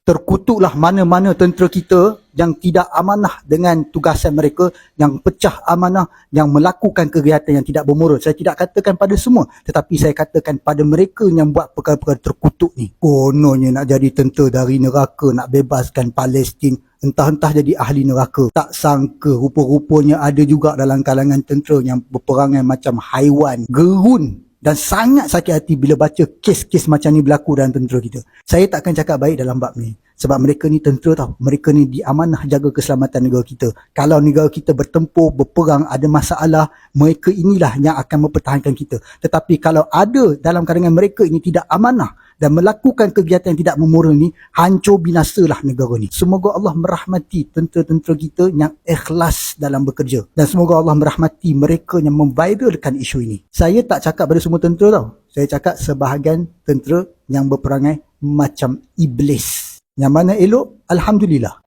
terkutuklah mana-mana tentera kita yang tidak amanah dengan tugasan mereka, yang pecah amanah, yang melakukan kegiatan yang tidak bermoral. Saya tidak katakan pada semua, tetapi saya katakan pada mereka yang buat perkara-perkara terkutuk ni. Kononnya nak jadi tentera dari neraka, nak bebaskan Palestin, entah-entah jadi ahli neraka. Tak sangka rupa-rupanya ada juga dalam kalangan tentera yang berperangai macam haiwan, gerun. Dan sangat sakit hati bila baca kes-kes macam ni berlaku dalam tentera kita. Saya takkan cakap baik dalam bab ni. Sebab mereka ni tentera tau. Mereka ni diamanah jaga keselamatan negara kita. Kalau negara kita bertempur, berperang, ada masalah, mereka inilah yang akan mempertahankan kita. Tetapi kalau ada dalam kalangan mereka ini tidak amanah dan melakukan kegiatan yang tidak memoral ni, hancur binasalah negara ni. Semoga Allah merahmati tentera-tentera kita yang ikhlas dalam bekerja. Dan semoga Allah merahmati mereka yang memviralkan isu ini. Saya tak cakap pada semua tentera tau. Saya cakap sebahagian tentera yang berperangai macam iblis. Yang mana elok, alhamdulillah.